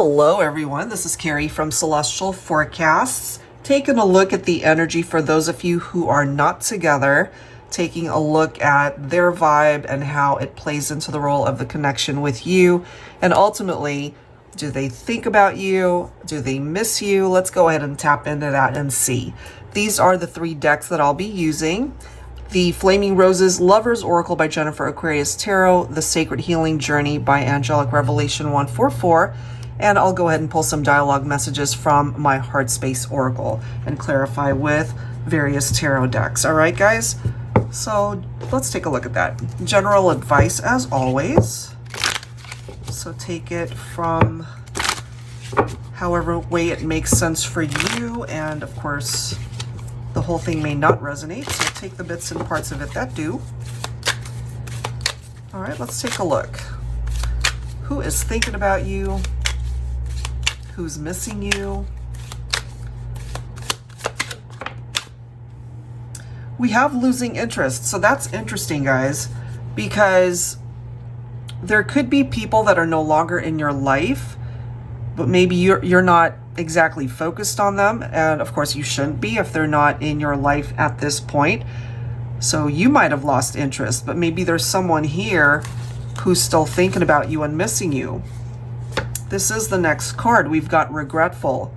Hello everyone, this is Carrie from Celestial Forecasts, taking a look at the energy for those of you who are not together, taking a look at their vibe and how it plays into the role of the connection with you, and ultimately, do they think about you? Do they miss you? Let's go ahead and tap into that and see. These are the 3 decks that I'll be using. The Flaming Roses Lover's Oracle by Jennifer Aquarius Tarot, the Sacred Healing Journey by Angelic Revelation 144, and I'll go ahead and pull some dialogue messages from my HEARTSPACE Oracle and clarify with various tarot decks. All right, guys? So let's take a look at that. General advice as always. So take it from however way it makes sense for you, and of course, the whole thing may not resonate, so take the bits and parts of it that do. All right, let's take a look. Who is thinking about you? Who's missing you? We have losing interest, so that's interesting, guys, because there could be people that are no longer in your life, but maybe you're not exactly focused on them, and of course you shouldn't be if they're not in your life at this point. So you might have lost interest, but maybe there's someone here who's still thinking about you and missing you. This is the next card. We've got regretful.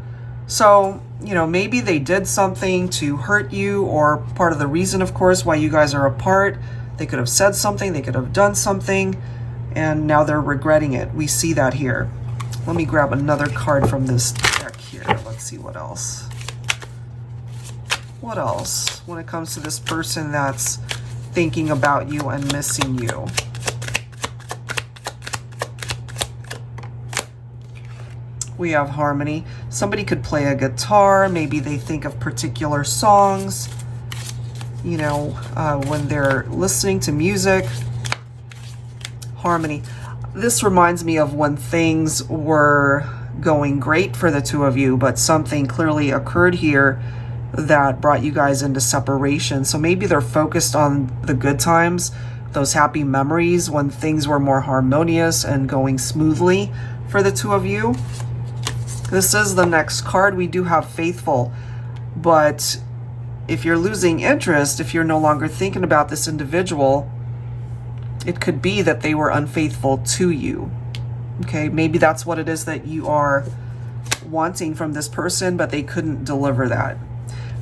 So, you know, maybe they did something to hurt you, or part of the reason, of course, why you guys are apart. They could have said something, they could have done something, and now they're regretting it. We see that here. Let me grab another card from this deck here. Let's see what else. What else when it comes to this person that's thinking about you and missing you? We have harmony. Somebody could play a guitar. Maybe they think of particular songs, you know, when they're listening to music. Harmony. This reminds me of when things were going great for the two of you, but something clearly occurred here that brought you guys into separation. So maybe they're focused on the good times, those happy memories when things were more harmonious and going smoothly for the two of you. This is the next card. We do have faithful, but if you're losing interest, if you're no longer thinking about this individual, it could be that they were unfaithful to you. Okay, maybe that's what it is that you are wanting from this person, but they couldn't deliver that.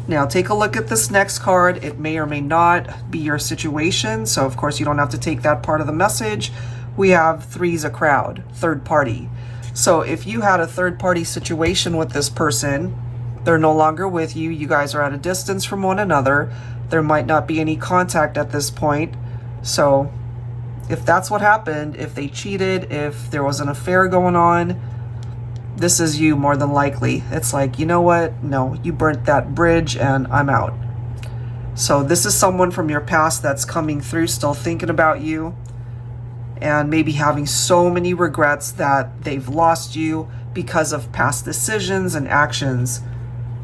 Now, take a look at this next card. It may or may not be your situation, so of course you don't have to take that part of the message. We have three's a crowd, third party. So if you had a third party situation with this person, they're no longer with you, you guys are at a distance from one another, there might not be any contact at this point. So if that's what happened, if they cheated, if there was an affair going on, this is you more than likely. It's like, you know what? No, you burnt that bridge and I'm out. So this is someone from your past that's coming through, still thinking about you, and maybe having so many regrets that they've lost you because of past decisions and actions,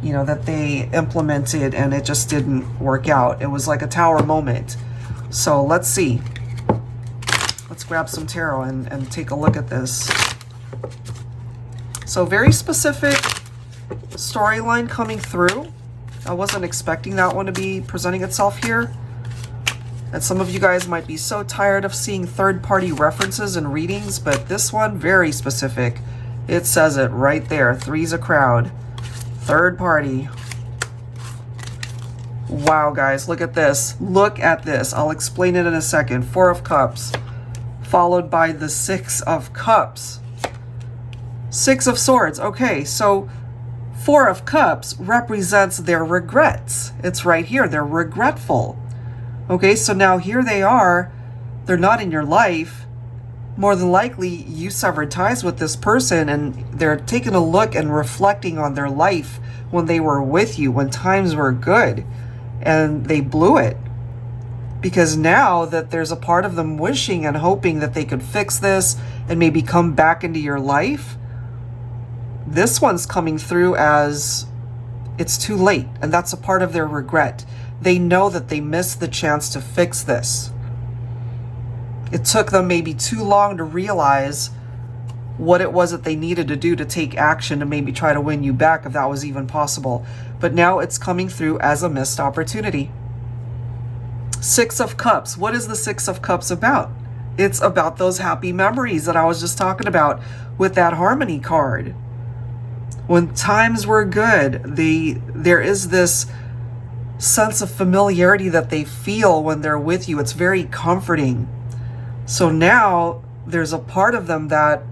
you know, that they implemented and it just didn't work out. It was like a tower moment. So let's see. Let's grab some tarot and take a look at this. So very specific storyline coming through. I wasn't expecting that one to be presenting itself here. And some of you guys might be so tired of seeing third-party references and readings, but this one, very specific. It says it right there. Three's a crowd. Third party. Wow, guys, look at this. Look at this. I'll explain it in a second. 4 of Cups, followed by the 6 of Cups. 6 of Swords. Okay, so 4 of Cups represents their regrets. It's right here. They're regretful. Okay, so now here they are. They're not in your life. More than likely, you severed ties with this person and they're taking a look and reflecting on their life when they were with you, when times were good, and they blew it. Because now that there's a part of them wishing and hoping that they could fix this and maybe come back into your life, this one's coming through as it's too late, and that's a part of their regret. They know that they missed the chance to fix this. It took them maybe too long to realize what it was that they needed to do to take action to maybe try to win you back, if that was even possible. But now it's coming through as a missed opportunity. Six of Cups. What is the Six of Cups about? It's about those happy memories that I was just talking about with that Harmony card. When times were good, there is this sense of familiarity that they feel when they're with you. It's very comforting. So now there's a part of them that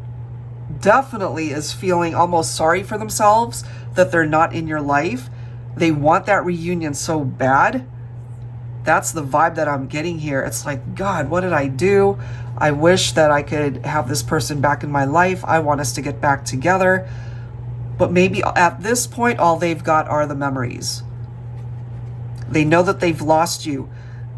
definitely is feeling almost sorry for themselves that they're not in your life. They want that reunion so bad. That's the vibe that I'm getting here. It's like, God, what did I do? I wish that I could have this person back in my life. I want us to get back together. But maybe at this point, all they've got are the memories. They know that they've lost you.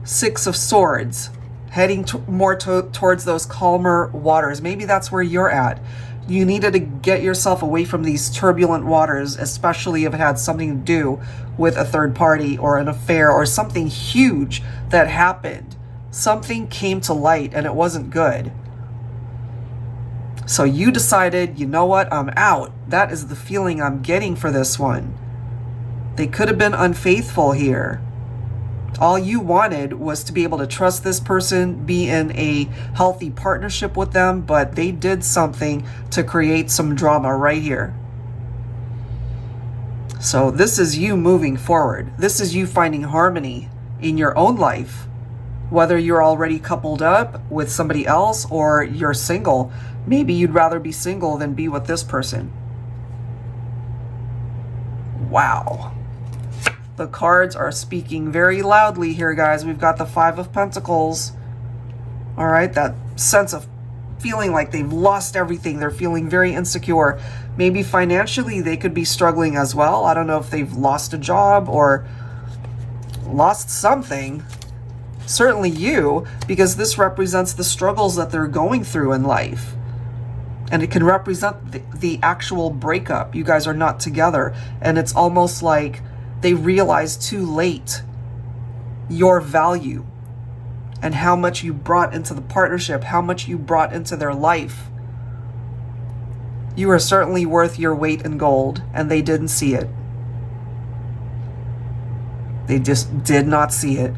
Six of Swords, heading more towards those calmer waters. Maybe that's where you're at. You needed to get yourself away from these turbulent waters, especially if it had something to do with a third party or an affair or something huge that happened. Something came to light and it wasn't good. So you decided, you know what, I'm out. That is the feeling I'm getting for this one. They could have been unfaithful here. All you wanted was to be able to trust this person, be in a healthy partnership with them, but they did something to create some drama right here. So this is you moving forward. This is you finding harmony in your own life. Whether you're already coupled up with somebody else or you're single, maybe you'd rather be single than be with this person. Wow. The cards are speaking very loudly here, guys. We've got the Five of Pentacles. All right, that sense of feeling like they've lost everything. They're feeling very insecure. Maybe financially they could be struggling as well. I don't know if they've lost a job or lost something. Certainly you, because this represents the struggles that they're going through in life. And it can represent the actual breakup. You guys are not together. And it's almost like they realize too late your value and how much you brought into the partnership, how much you brought into their life. You are certainly worth your weight in gold, and they didn't see it. They just did not see it.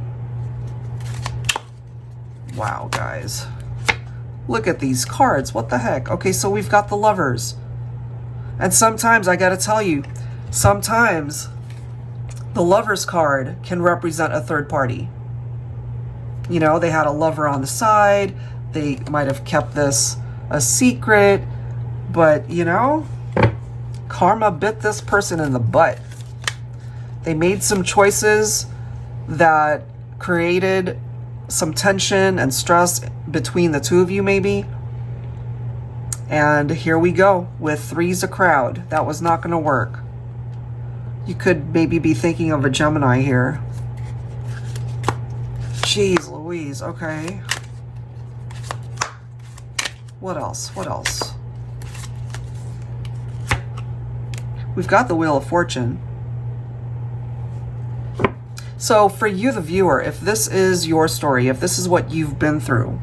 Wow, guys. Look at these cards. What the heck? Okay, so we've got the Lovers. And sometimes, I gotta tell you, sometimes the Lovers card can represent a third party. You know, they had a lover on the side. They might have kept this a secret. But, you know, karma bit this person in the butt. They made some choices that created some tension and stress between the two of you, maybe. And here we go with three's a crowd. That was not going to work. You could maybe be thinking of a Gemini here. Jeez Louise, okay. What else? What else? We've got the Wheel of Fortune. So for you, the viewer, if this is your story, if this is what you've been through,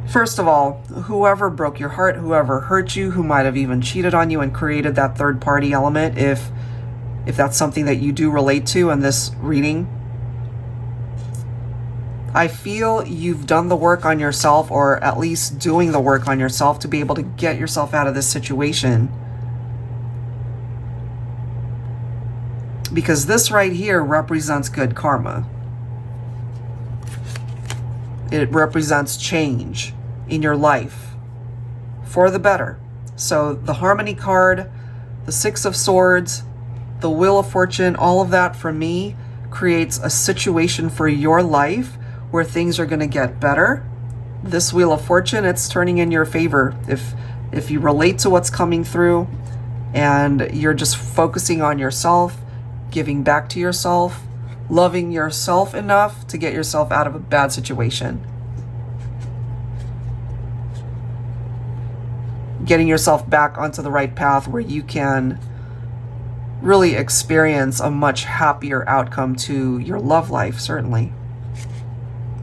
first of all, whoever broke your heart, whoever hurt you, who might have even cheated on you and created that third party element, if that's something that you do relate to in this reading, I feel you've done the work on yourself, or at least doing the work on yourself to be able to get yourself out of this situation. Because this right here represents good karma. It represents change in your life for the better. So the Harmony card, the Six of Swords, the Wheel of Fortune, all of that for me creates a situation for your life where things are going to get better. This Wheel of Fortune, it's turning in your favor. If you relate to what's coming through and you're just focusing on yourself, giving back to yourself, loving yourself enough to get yourself out of a bad situation. Getting yourself back onto the right path where you can really experience a much happier outcome to your love life, certainly.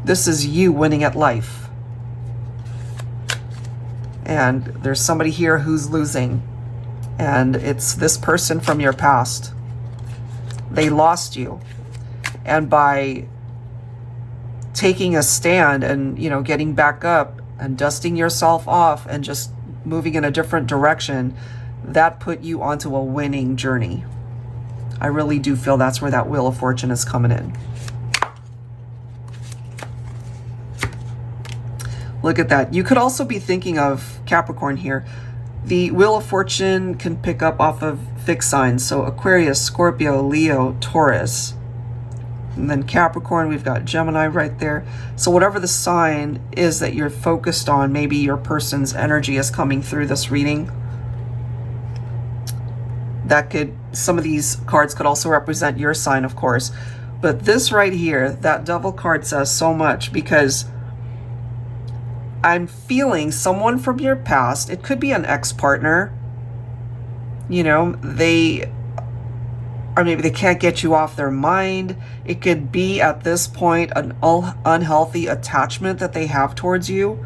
This is you winning at life. And there's somebody here who's losing. And it's this person from your past. They lost you. And by taking a stand and, you know, getting back up and dusting yourself off and just moving in a different direction, that put you onto a winning journey. I really do feel that's where that Wheel of Fortune is coming in. Look at that. You could also be thinking of Capricorn here. The Wheel of Fortune can pick up off of fixed signs. So Aquarius, Scorpio, Leo, Taurus. And then Capricorn, we've got Gemini right there. So whatever the sign is that you're focused on, maybe your person's energy is coming through this reading. That could, some of these cards could also represent your sign, of course. But this right here, that Devil card says so much, because I'm feeling someone from your past. It could be an ex-partner. You know, or maybe they can't get you off their mind. It could be at this point an unhealthy attachment that they have towards you.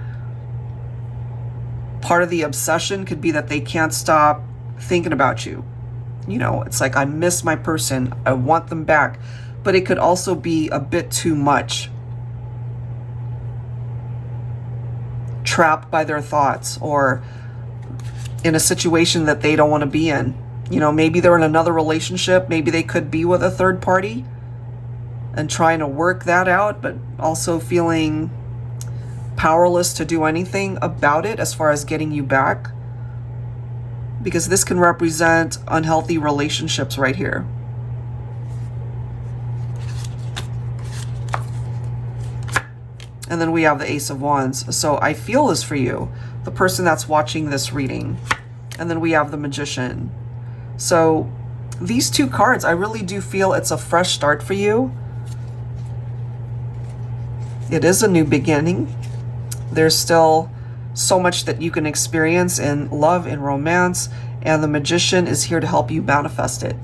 Part of the obsession could be that they can't stop thinking about you. You know, it's like, I miss my person. I want them back. But it could also be a bit too much. Trapped by their thoughts, or in a situation that they don't want to be in. You know, maybe they're in another relationship. Maybe they could be with a third party and trying to work that out, but also feeling powerless to do anything about it as far as getting you back. Because this can represent unhealthy relationships right here. And then we have the Ace of Wands. So I feel this for you, the person that's watching this reading. And then we have the Magician. So these two cards, I really do feel it's a fresh start for you. It is a new beginning. There's still so much that you can experience in love and romance. And the Magician is here to help you manifest it.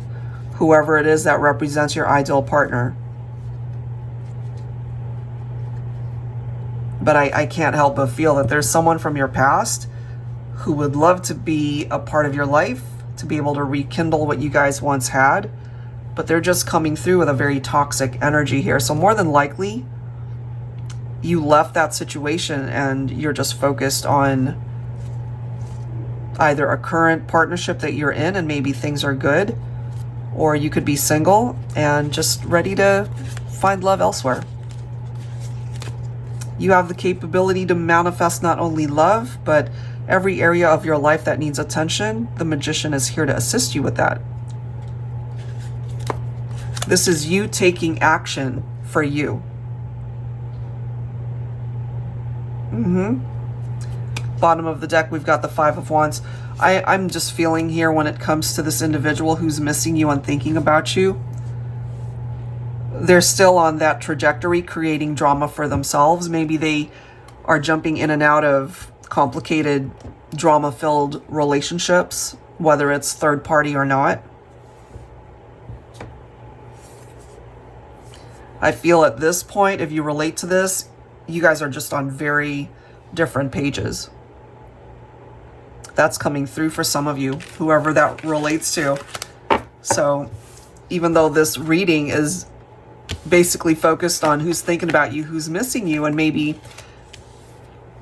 Whoever it is that represents your ideal partner. But I can't help but feel that there's someone from your past who would love to be a part of your life, to be able to rekindle what you guys once had, but they're just coming through with a very toxic energy here. So more than likely, you left that situation and you're just focused on either a current partnership that you're in and maybe things are good, or you could be single and just ready to find love elsewhere. You have the capability to manifest not only love, but every area of your life that needs attention. The Magician is here to assist you with that. This is you taking action for you. Bottom of the deck, we've got the Five of Wands. I'm just feeling here when it comes to this individual who's missing you and thinking about you. They're still on that trajectory, creating drama for themselves. Maybe they are jumping in and out of complicated, drama-filled relationships, whether it's third party or not. I feel at this point, if you relate to this, you guys are just on very different pages. That's coming through for some of you, whoever that relates to. So even though this reading is basically focused on who's thinking about you, who's missing you, and maybe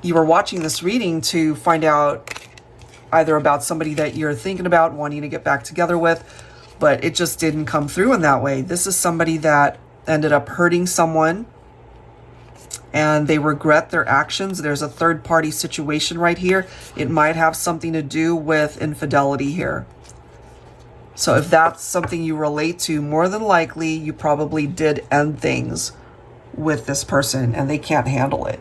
you were watching this reading to find out either about somebody that you're thinking about, wanting to get back together with, but it just didn't come through in that way. This is somebody that ended up hurting someone and they regret their actions. There's a third party situation right here. It might have something to do with infidelity here. So if that's something you relate to, more than likely you probably did end things with this person and they can't handle it.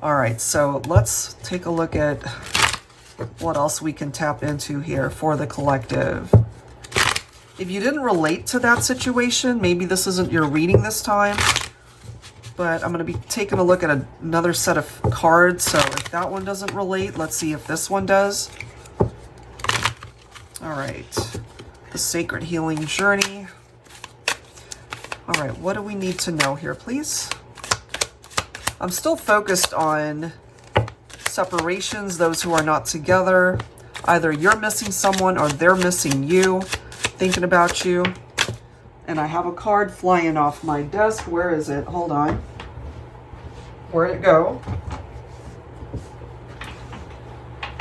All right, so let's take a look at what else we can tap into here for the collective. If you didn't relate to that situation, maybe this isn't your reading this time, but I'm going to be taking a look at another set of cards. So if that one doesn't relate, let's see if this one does. All right, the Sacred Healing Journey. All right, what do we need to know here, please? I'm still focused on separations, those who are not together. Either you're missing someone or they're missing you, thinking about you. And I have a card flying off my desk. Where is it? Hold on. Where'd it go?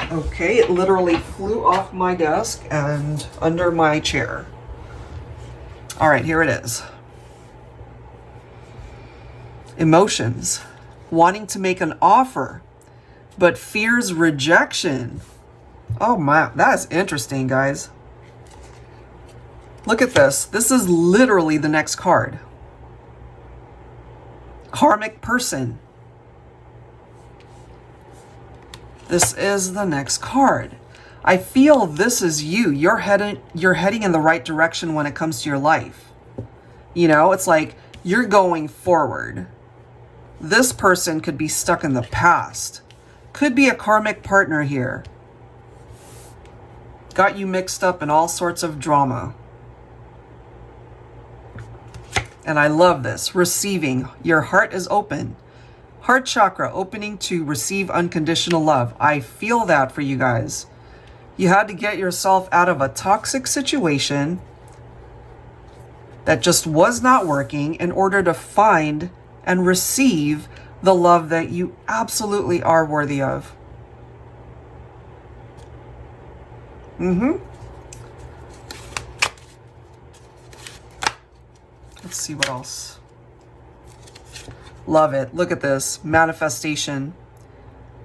Okay, it literally flew off my desk and under my chair. All right, here it is. Emotions. Wanting to make an offer, but fears rejection. Oh my, that's interesting, guys. Look at this. This is literally the next card. Karmic person. This is the next card. I feel this is you. You're heading in the right direction when it comes to your life. You know, it's like you're going forward. This person could be stuck in the past. Could be a karmic partner here. Got you mixed up in all sorts of drama. And I love this. Receiving. Your heart is open. Heart chakra opening to receive unconditional love. I feel that for you guys. You had to get yourself out of a toxic situation that just was not working in order to find and receive the love that you absolutely are worthy of. Let's see what else. Love it. Look at this. Manifestation.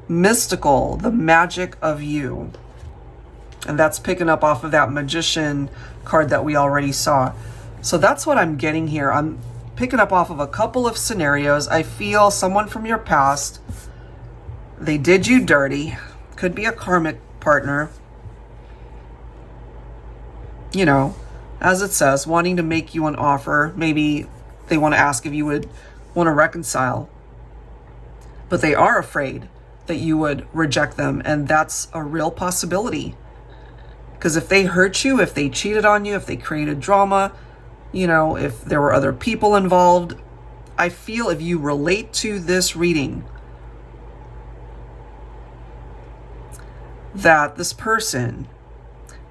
Mystical. The magic of you. And that's picking up off of that magician card that we already saw. So that's what I'm getting here. I'm picking up off of a couple of scenarios. I feel someone from your past, they did you dirty. Could be a karmic partner. You know, as it says, wanting to make you an offer. Maybe they want to ask if you would want to reconcile. But they are afraid that you would reject them. And that's a real possibility. Because if they hurt you, if they cheated on you, if they created drama, you know, if there were other people involved, I feel if you relate to this reading, that this person,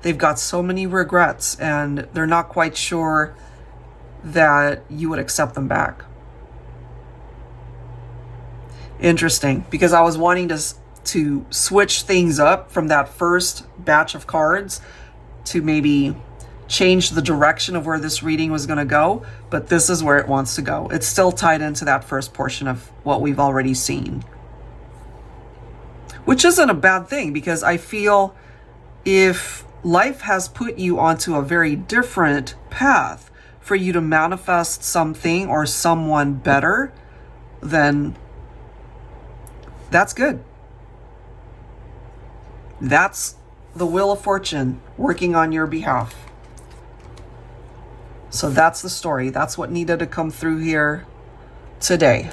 they've got so many regrets and they're not quite sure that you would accept them back. Interesting, because I was wanting to switch things up from that first batch of cards to maybe change the direction of where this reading was going to go, but this is where it wants to go. It's still tied into that first portion of what we've already seen. Which isn't a bad thing, because I feel if life has put you onto a very different path for you to manifest something or someone better, then that's good. That's the wheel of fortune working on your behalf. So that's the story. That's what needed to come through here today.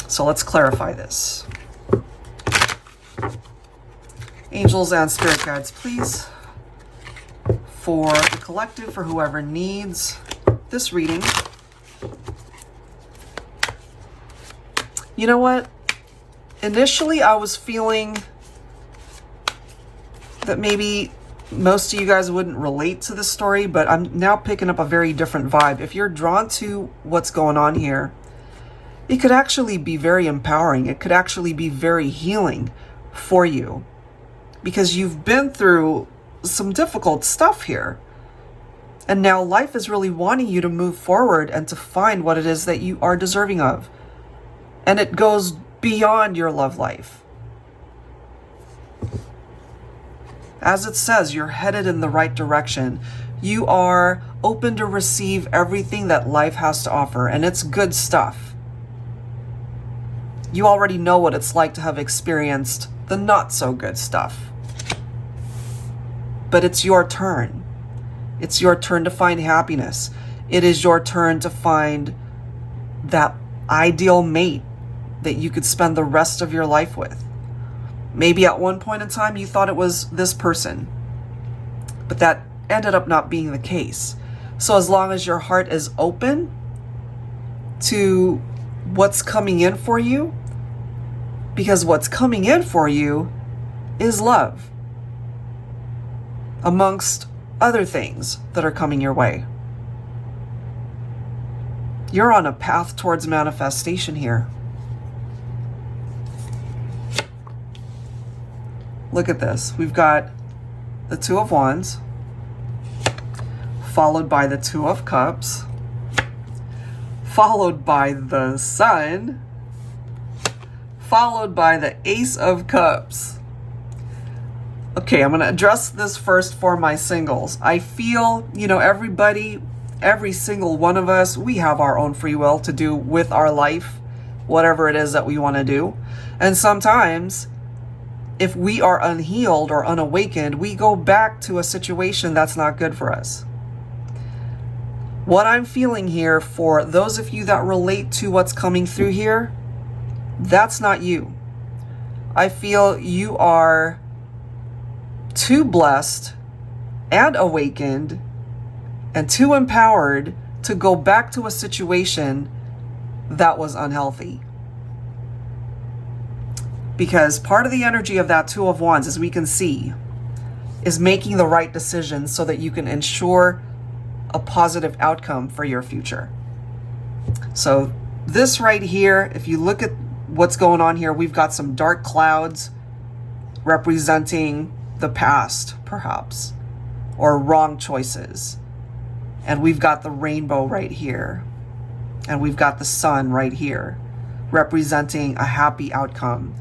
So let's clarify this. Angels and spirit guides, please, for the collective, for whoever needs this reading. You know what? Initially, I was feeling that maybe most of you guys wouldn't relate to this story, but I'm now picking up a very different vibe. If you're drawn to what's going on here, it could actually be very empowering. It could actually be very healing for you, because you've been through some difficult stuff here. And now life is really wanting you to move forward and to find what it is that you are deserving of. And it goes beyond your love life. As it says, you're headed in the right direction. You are open to receive everything that life has to offer, and it's good stuff. You already know what it's like to have experienced the not so good stuff. But it's your turn. It's your turn to find happiness. It is your turn to find that ideal mate that you could spend the rest of your life with. Maybe at one point in time you thought it was this person, but that ended up not being the case. So as long as your heart is open to what's coming in for you, Because what's coming in for you is love, amongst other things that are coming your way. You're on a path towards manifestation here. Look at this. We've got the Two of Wands, followed by the Two of Cups, followed by the Sun, followed by the Ace of Cups. Okay, I'm going to address this first for my singles. I feel, you know, everybody, every single one of us, we have our own free will to do with our life, whatever it is that we want to do. And sometimes, if we are unhealed or unawakened, we go back to a situation that's not good for us. What I'm feeling here for those of you that relate to what's coming through here, that's not you. I feel you are too blessed and awakened and too empowered to go back to a situation that was unhealthy. Because part of the energy of that Two of Wands, as we can see, is making the right decisions so that you can ensure a positive outcome for your future. So this right here, if you look at what's going on here, we've got some dark clouds representing the past, perhaps, or wrong choices. And we've got the rainbow right here. And we've got the sun right here, representing a happy outcome,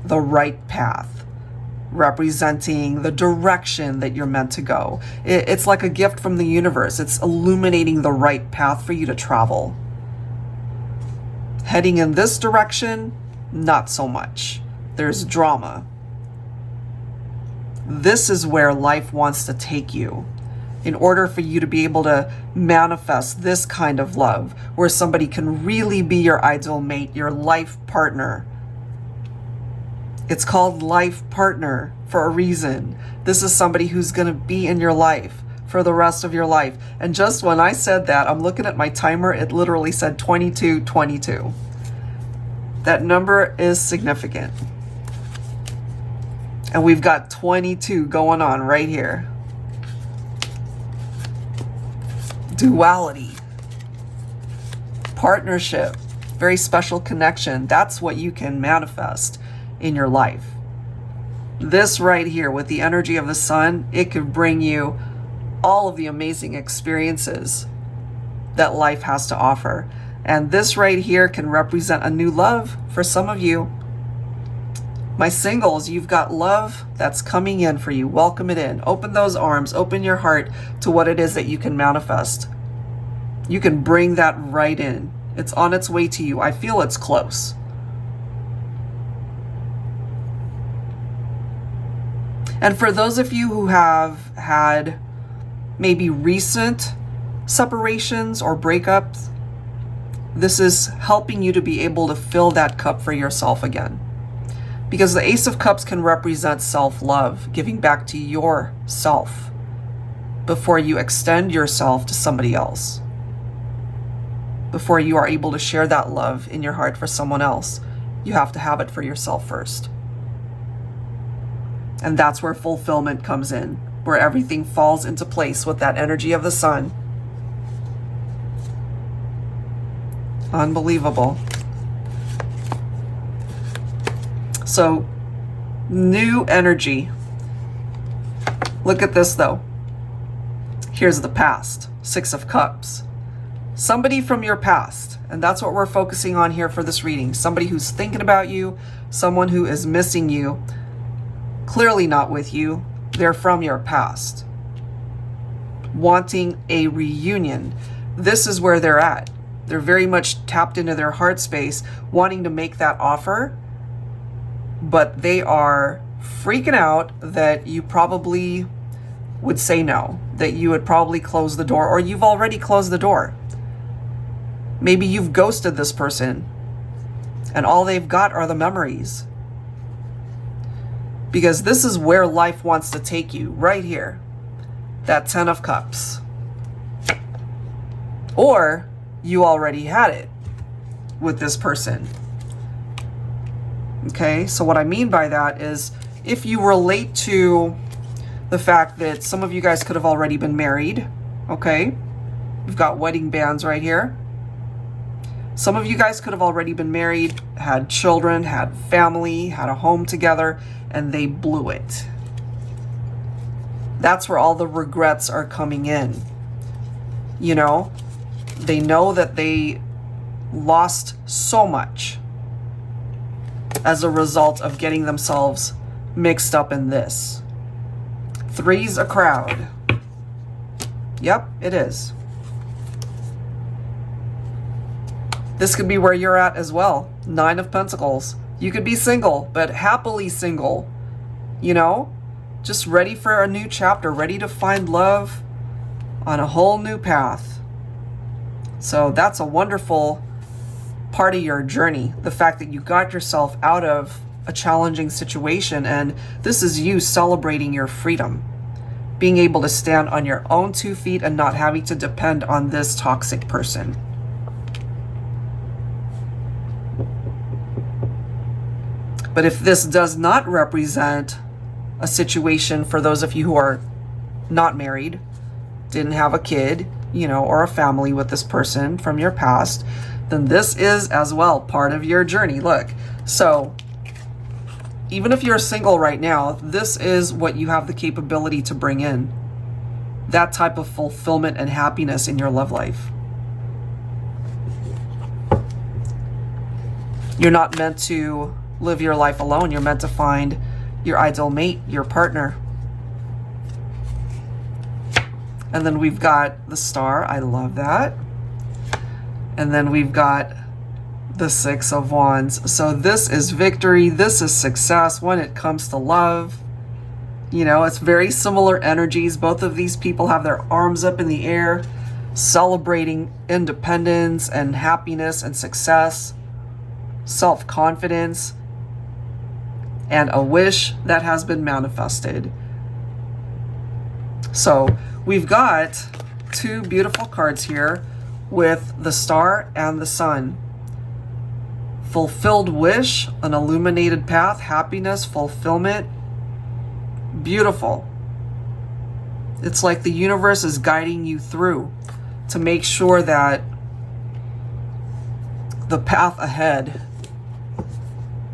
the right path, representing the direction that you're meant to go. It's like a gift from the universe. It's illuminating the right path for you to travel. Heading in this direction, not so much. There's drama. This is where life wants to take you in order for you to be able to manifest this kind of love, where somebody can really be your ideal mate, your life partner. It's called life partner for a reason. This is somebody who's going to be in your life for the rest of your life. And just when I said that, I'm looking at my timer, it literally said 2222. That number is significant. And we've got 22 going on right here. Duality. Partnership. Very special connection. That's what you can manifest in your life. This right here with the energy of the sun, it could bring you all of the amazing experiences that life has to offer. And this right here can represent a new love for some of you. My singles, you've got love that's coming in for you. Welcome it in. Open those arms, open your heart to what it is that you can manifest. You can bring that right in. It's on its way to you. I feel it's close. And for those of you who have had maybe recent separations or breakups, this is helping you to be able to fill that cup for yourself again. Because the Ace of Cups can represent self-love, giving back to yourself before you extend yourself to somebody else. Before you are able to share that love in your heart for someone else, you have to have it for yourself first. And that's where fulfillment comes in, where everything falls into place with that energy of the sun. Unbelievable. So, new energy. Look at this though. Here's the past. Six of Cups. Somebody from your past. And that's what we're focusing on here for this reading. Somebody who's thinking about you. Someone who is missing you. Clearly not with you. They're from your past. Wanting a reunion. This is where they're at. They're very much tapped into their heart space, wanting to make that offer. But they are freaking out that you probably would say no. That you would probably close the door, or you've already closed the door. Maybe you've ghosted this person and all they've got are the memories. Because this is where life wants to take you, right here. That Ten of Cups. Or you already had it with this person. Okay, so what I mean by that is if you relate to the fact that some of you guys could have already been married, okay? We've got wedding bands right here. Some of you guys could have already been married, had children, had family, had a home together, and they blew it. That's where all the regrets are coming in. You know, they know that they lost so much as a result of getting themselves mixed up in this. Three's a crowd. Yep, it is. This could be where you're at as well. 9 of Pentacles. You could be single, but happily single. You know, just ready for a new chapter, ready to find love on a whole new path. So that's a wonderful part of your journey. The fact that you got yourself out of a challenging situation, and this is you celebrating your freedom. Being able to stand on your own 2 feet and not having to depend on this toxic person. But if this does not represent a situation for those of you who are not married, didn't have a kid, you know, or a family with this person from your past, then this is as well part of your journey. Look, so even if you're single right now, this is what you have the capability to bring in. That type of fulfillment and happiness in your love life. You're not meant to live your life alone. You're meant to find your ideal mate, your partner. And then we've got the Star. I love that. And then we've got the 6 of Wands. So this is victory. This is success when it comes to love. You know, it's very similar energies. Both of these people have their arms up in the air, celebrating independence and happiness and success, self-confidence, and a wish that has been manifested. So we've got 2 beautiful cards here with the Star and the Sun. Fulfilled wish, an illuminated path, happiness, fulfillment. Beautiful. It's like the universe is guiding you through to make sure that the path ahead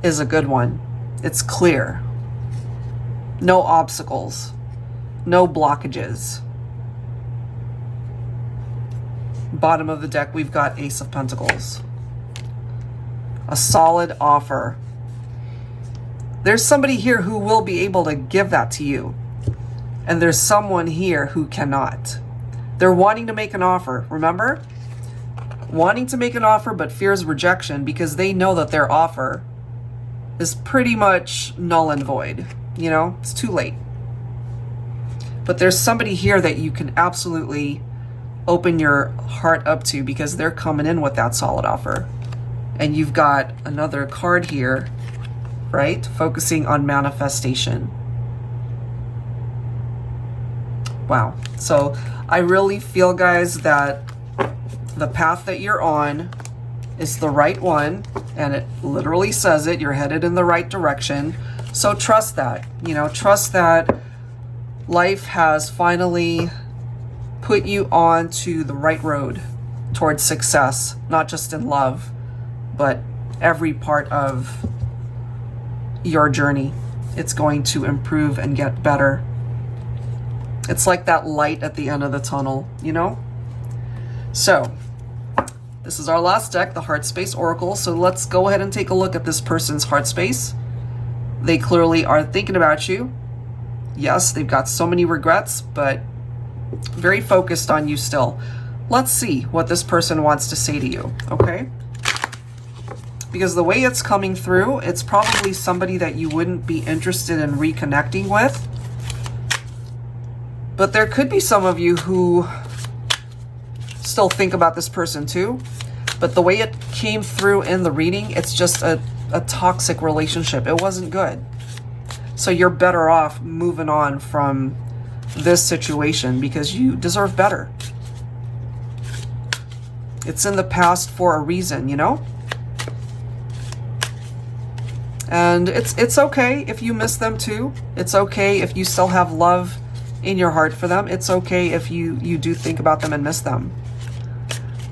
is a good one. It's clear. No obstacles. No blockages. Bottom of the deck, we've got Ace of Pentacles. A solid offer. There's somebody here who will be able to give that to you. And there's someone here who cannot. They're wanting to make an offer, remember? Wanting to make an offer but fears rejection because they know that their offer is pretty much null and void. You know, it's too late. But there's somebody here that you can absolutely open your heart up to because they're coming in with that solid offer. And you've got another card here, right? Focusing on manifestation. Wow. So I really feel, guys, that the path that you're on is the right one. And it literally says it. You're headed in the right direction. So trust that. You know, trust that life has finally put you onto the right road towards success. Not just in love, but every part of your journey. It's going to improve and get better. It's like that light at the end of the tunnel, you know? So, this is our last deck, the Heart Space Oracle. So let's go ahead and take a look at this person's heart space. They clearly are thinking about you. Yes, they've got so many regrets, but very focused on you still. Let's see what this person wants to say to you, okay? Because the way it's coming through, it's probably somebody that you wouldn't be interested in reconnecting with. But there could be some of you who still think about this person too. But the way it came through in the reading, it's just a toxic relationship. It wasn't good. So you're better off moving on from this situation because you deserve better. It's in the past for a reason, you know? And it's okay if you miss them too. It's okay if you still have love in your heart for them. It's okay if you do think about them and miss them.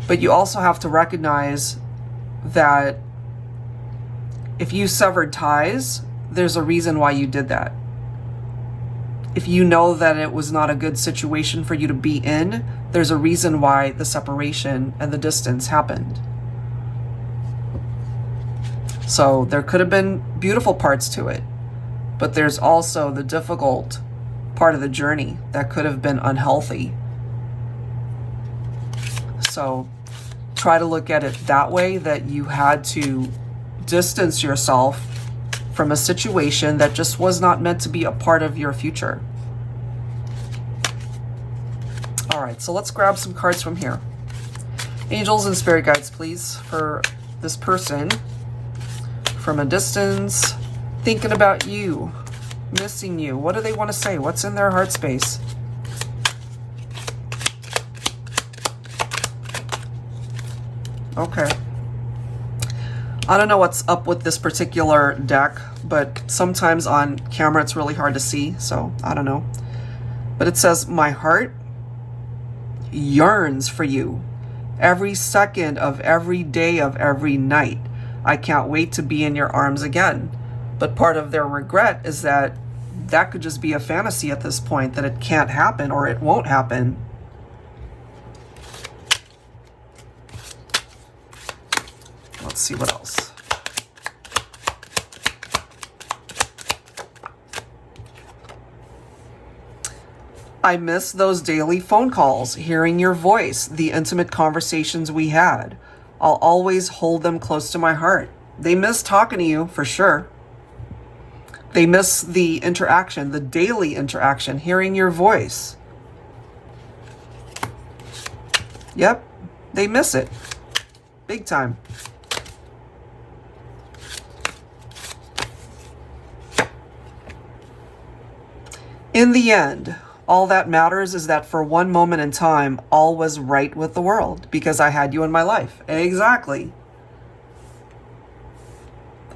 But you also have to recognize that if you severed ties, there's a reason why you did that. If you know that it was not a good situation for you to be in, there's a reason why the separation and the distance happened. So there could have been beautiful parts to it, but there's also the difficult part of the journey that could have been unhealthy. So try to look at it that way, that you had to distance yourself from a situation that just was not meant to be a part of your future. All right, so let's grab some cards from here. Angels and spirit guides, please, for this person from a distance, thinking about you, missing you. What do they want to say? What's in their heart space? Okay. I don't know what's up with this particular deck, but sometimes on camera it's really hard to see, so I don't know. But it says, my heart yearns for you every second of every day of every night. I can't wait to be in your arms again. But part of their regret is that that could just be a fantasy at this point, that it can't happen or it won't happen. Let's see what else. I miss those daily phone calls, hearing your voice, the intimate conversations we had. I'll always hold them close to my heart. They miss talking to you, for sure. They miss the interaction, the daily interaction, hearing your voice. Yep, they miss it. Big time. In the end, all that matters is that for one moment in time, all was right with the world because I had you in my life. Exactly.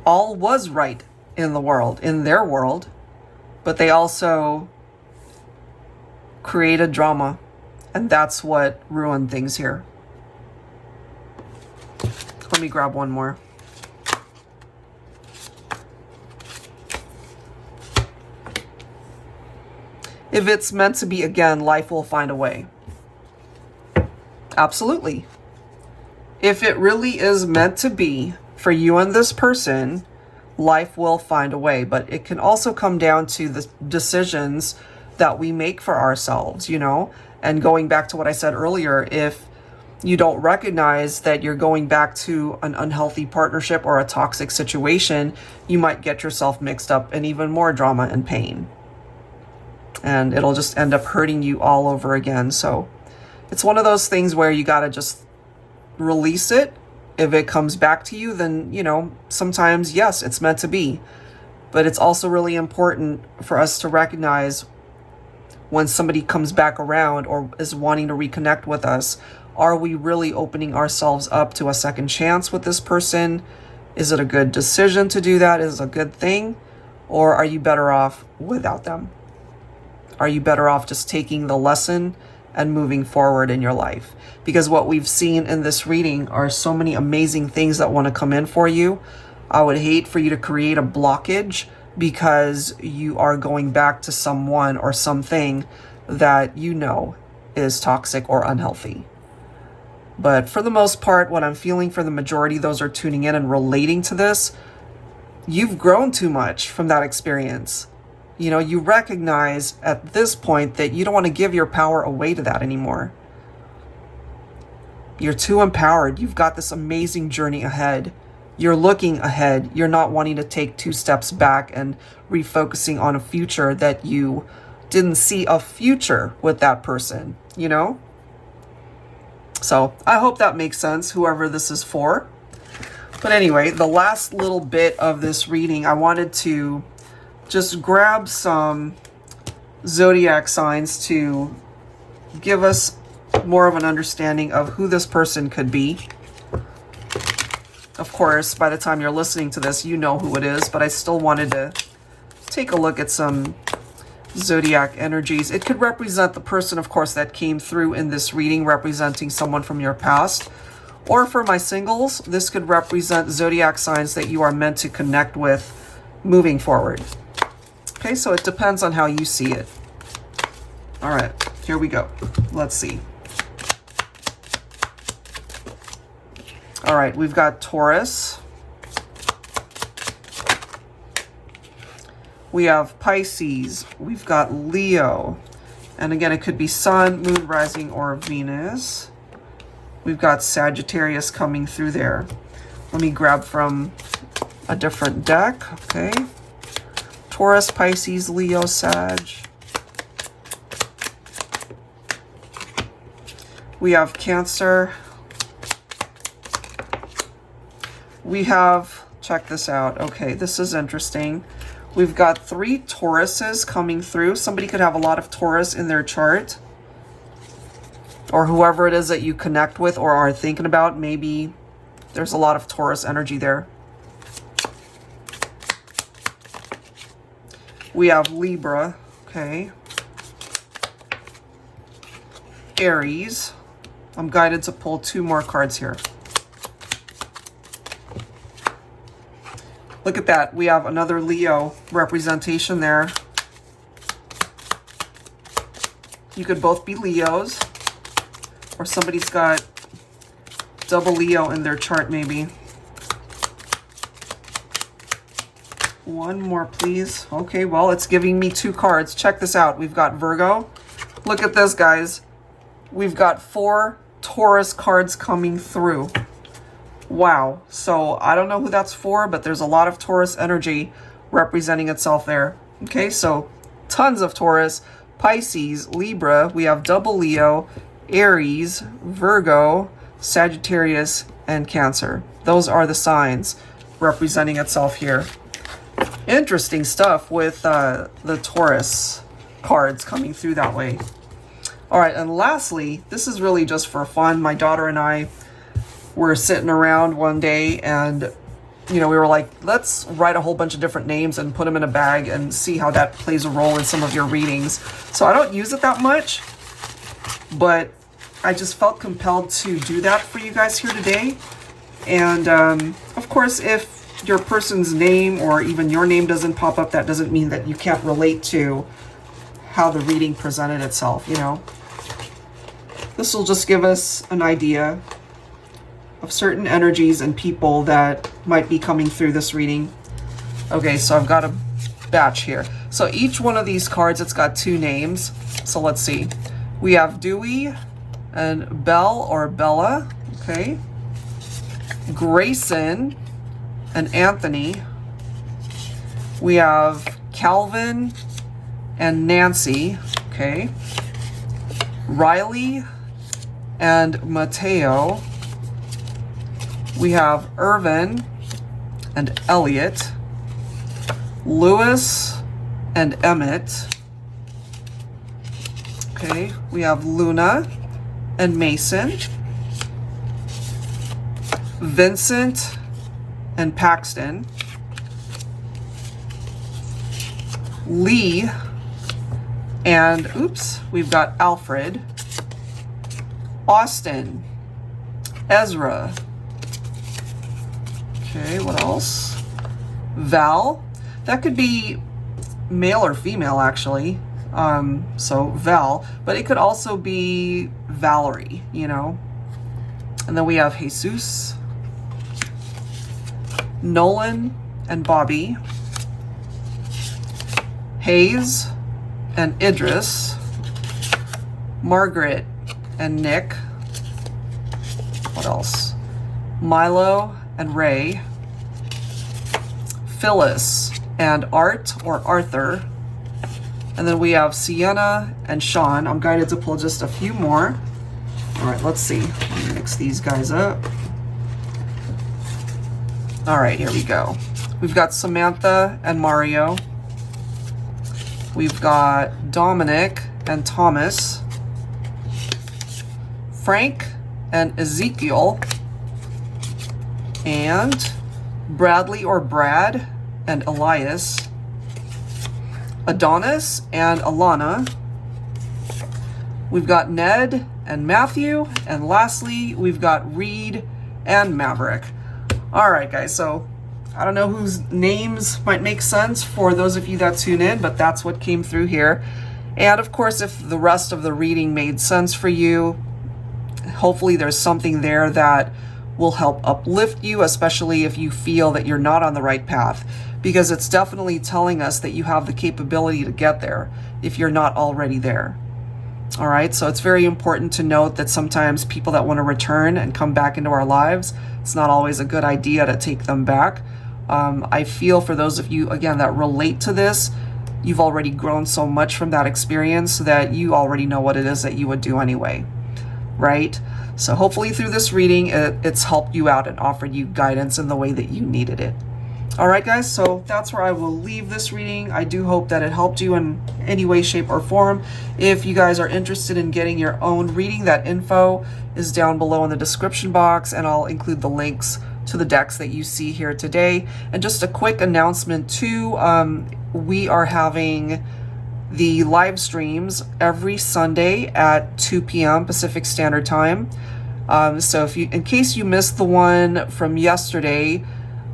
All was right in the world, in their world, but they also created drama, and that's what ruined things here. Let me grab one more. If it's meant to be again, life will find a way. Absolutely. If it really is meant to be for you and this person, life will find a way. But it can also come down to the decisions that we make for ourselves, you know? And going back to what I said earlier, if you don't recognize that you're going back to an unhealthy partnership or a toxic situation, you might get yourself mixed up in even more drama and pain. And it'll just end up hurting you all over again. So it's one of those things where you got to just release it. If it comes back to you, then, you know, sometimes, yes, it's meant to be. But it's also really important for us to recognize when somebody comes back around or is wanting to reconnect with us, are we really opening ourselves up to a second chance with this person? Is it a good decision to do that? Is it a good thing? Or are you better off without them? Are you better off just taking the lesson and moving forward in your life? Because what we've seen in this reading are so many amazing things that want to come in for you. I would hate for you to create a blockage because you are going back to someone or something that you know is toxic or unhealthy. But for the most part, what I'm feeling for the majority, those are tuning in and relating to this, you've grown too much from that experience. You know, you recognize at this point that you don't want to give your power away to that anymore. You're too empowered. You've got this amazing journey ahead. You're looking ahead. You're not wanting to take 2 steps back and refocusing on a future that you didn't see a future with that person, you know? So I hope that makes sense, whoever this is for. But anyway, the last little bit of this reading, I wanted to just grab some zodiac signs to give us more of an understanding of who this person could be. Of course, by the time you're listening to this, you know who it is, but I still wanted to take a look at some Zodiac energies. It could represent the person, of course, that came through in this reading, representing someone from your past. Or for my singles, this could represent Zodiac signs that you are meant to connect with moving forward. Okay, so it depends on how you see it. All right, here we go. Let's see. All right, we've got Taurus. We have Pisces. We've got Leo. And again, it could be Sun, Moon, Rising, or Venus. We've got Sagittarius coming through there. Let me grab from a different deck. Okay. Taurus, Pisces, Leo, Sag. We have Cancer. We have, check this out. Okay, this is interesting. We've got 3 Tauruses coming through. Somebody could have a lot of Taurus in their chart. Or whoever it is that you connect with or are thinking about, maybe there's a lot of Taurus energy there. We have Libra, okay. Aries. I'm guided to pull 2 more cards here. Look at that. We have another Leo representation there. You could both be Leos. Or somebody's got double Leo in their chart maybe. One more, please. Okay, well, it's giving me 2 cards. Check this out. We've got Virgo. Look at this, guys. We've got 4 Taurus cards coming through. Wow. So I don't know who that's for, but there's a lot of Taurus energy representing itself there. Okay, so tons of Taurus, Pisces, Libra. We have double Leo, Aries, Virgo, Sagittarius, and Cancer. Those are the signs representing itself here. Interesting stuff with the Taurus cards coming through that way. All right, and lastly, this is really just for fun. My daughter and I were sitting around one day and, you know, we were like, let's write a whole bunch of different names and put them in a bag and see how that plays a role in some of your readings. So I don't use it that much, but I just felt compelled to do that for you guys here today. And of course, if your person's name or even your name doesn't pop up, that doesn't mean that you can't relate to how the reading presented itself, you know. This will just give us an idea of certain energies and people that might be coming through this reading. Okay, so I've got a batch here. So each one of these cards, it's got 2 names. So let's see. We have Dewey and Belle or Bella, okay. Grayson and Anthony. We have Calvin and Nancy, okay. Riley and Mateo. We have Irvin and Elliot. Lewis and Emmett. Okay, we have Luna and Mason. Vincent and Paxton. Lee and, oops, we've got Alfred. Austin. Ezra. Okay, what else? Val. That could be male or female, actually. So Val. But it could also be Valerie, you know. And then we have Jesus. Nolan and Bobby. Hayes and Idris. Margaret and Nick. What else? Milo and Ray. Phyllis and Art or Arthur. And then we have Sienna and Sean. I'm guided to pull just a few more. All right, let's see. Let me mix these guys up. All right, here we go. We've got Samantha and Mario. We've got Dominic and Thomas. Frank and Ezekiel. and Bradley or Brad and Elias, Adonis and Alana. We've got Ned and Matthew, and lastly, we've got Reed and Maverick. All right, guys, so I don't know whose names might make sense for those of you that tune in, but that's what came through here. And of course, if the rest of the reading made sense for you, hopefully there's something there that will help uplift you, especially if you feel that you're not on the right path, because it's definitely telling us that you have the capability to get there if you're not already there. All right, so it's very important to note that sometimes people that want to return and come back into our lives, it's not always a good idea to take them back. I feel for those of you, again, that relate to this, you've already grown so much from that experience that you already know what it is that you would do anyway, right? So hopefully through this reading, it's helped you out and offered you guidance in the way that you needed it. All right, guys, so that's where I will leave this reading. I do hope that it helped you in any way, shape, or form. If you guys are interested in getting your own reading, that info is down below in the description box, and I'll include the links to the decks that you see here today. And just a quick announcement too, we are having the live streams every Sunday at 2 p.m. Pacific Standard Time. So if you, in case you missed the one from yesterday,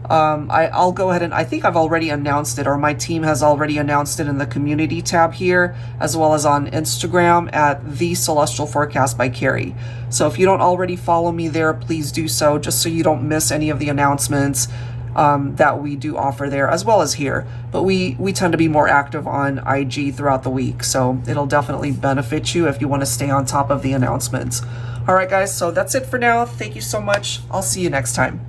I'll go ahead and I think I've already announced it, or my team has already announced it in the community tab here, as well as on Instagram at The Celestial Forecast by Carrie. So if you don't already follow me there, please do so, just so you don't miss any of the announcements that we do offer there, as well as here. But we tend to be more active on IG throughout the week, so it'll definitely benefit you if you want to stay on top of the announcements. All right, guys, so that's it for now. Thank you so much. I'll see you next time.